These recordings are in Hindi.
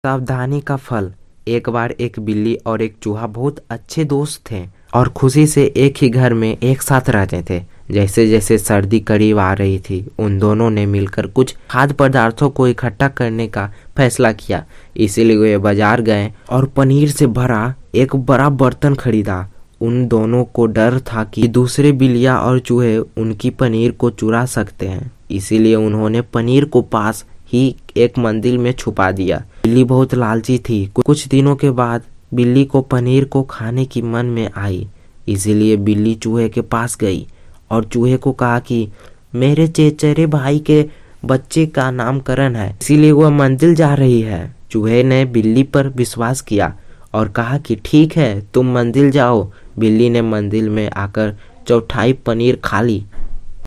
सावधानी का फल। एक बार एक बिल्ली और एक चूहा बहुत अच्छे दोस्त थे और खुशी से एक ही घर में एक साथ रहते थे। जैसे जैसे सर्दी करीब आ रही थी, उन दोनों ने मिलकर कुछ खाद्य पदार्थों को इकट्ठा करने का फैसला किया। इसीलिए वे बाजार गए और पनीर से भरा एक बड़ा बर्तन खरीदा। उन दोनों को डर था कि दूसरे बिल्लियां और चूहे उनकी पनीर को चुरा सकते हैं, इसीलिए उन्होंने पनीर को पास ही एक मंदिर में छुपा दिया। बिल्ली बहुत लालची थी। कुछ दिनों के बाद बिल्ली को पनीर को खाने की मन में आई, इसीलिए बिल्ली चूहे के पास गई और चूहे को कहा कि मेरे चचेरे भाई के बच्चे का नामकरण है, इसीलिए वह मंदिर जा रही है। चूहे ने बिल्ली पर विश्वास किया और कहा कि ठीक है, तुम मंदिर जाओ। बिल्ली ने मंदिर में आकर चौथाई पनीर खा ली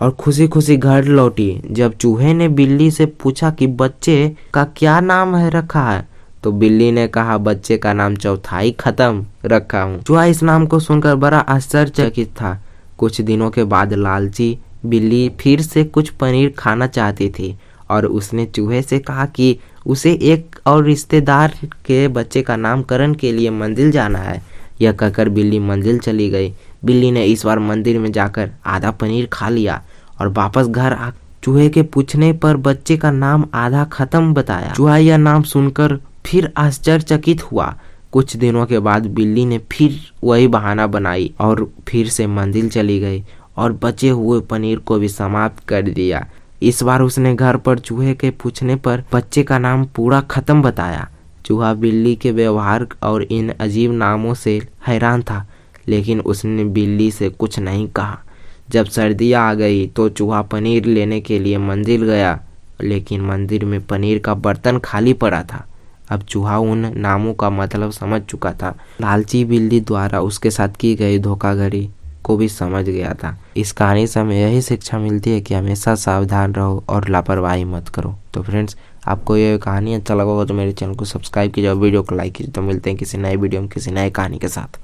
और खुशी खुशी घर लौटी। जब चूहे ने बिल्ली से पूछा कि बच्चे का क्या नाम है रखा है, तो बिल्ली ने कहा बच्चे का नाम चौथाई खत्म रखा हूँ। चूहा इस नाम को सुनकर बड़ा आश्चर्यचकित था। कुछ दिनों के बाद लालची बिल्ली फिर से कुछ पनीर खाना चाहती थी और उसने चूहे से कहा कि उसे एक और रिश्तेदार के बच्चे का नामकरण के लिए मंदिर जाना है। यह कहकर बिल्ली मंदिर चली गई। बिल्ली ने इस बार मंदिर में जाकर आधा पनीर खा लिया और वापस घर आ चूहे के पूछने पर बच्चे का नाम आधा खत्म बताया। चूहा यह नाम सुनकर फिर आश्चर्यचकित हुआ। कुछ दिनों के बाद बिल्ली ने फिर वही बहाना बनाई और फिर से मंदिर चली गई और बचे हुए पनीर को भी समाप्त कर दिया। इस बार उसने घर पर चूहे के पूछने पर बच्चे का नाम पूरा खत्म बताया। चूहा बिल्ली के व्यवहार और इन अजीब नामों से हैरान था, लेकिन उसने बिल्ली से कुछ नहीं कहा। जब सर्दी आ गई तो चूहा पनीर लेने के लिए मंदिर गया, लेकिन मंदिर में पनीर का बर्तन खाली पड़ा था। अब चूहा उन नामों का मतलब समझ चुका था। लालची बिल्ली द्वारा उसके साथ की गई धोखाधड़ी को भी समझ गया था। इस कहानी से हमें यही शिक्षा मिलती है कि हमेशा सावधान रहो और लापरवाही मत करो। तो फ्रेंड्स, आपको ये कहानी अच्छा लगा होगा तो मेरे चैनल को सब्सक्राइब कीजिए और वीडियो को लाइक कीजिए। तो मिलते हैं किसी नए वीडियो में किसी नए कहानी के साथ।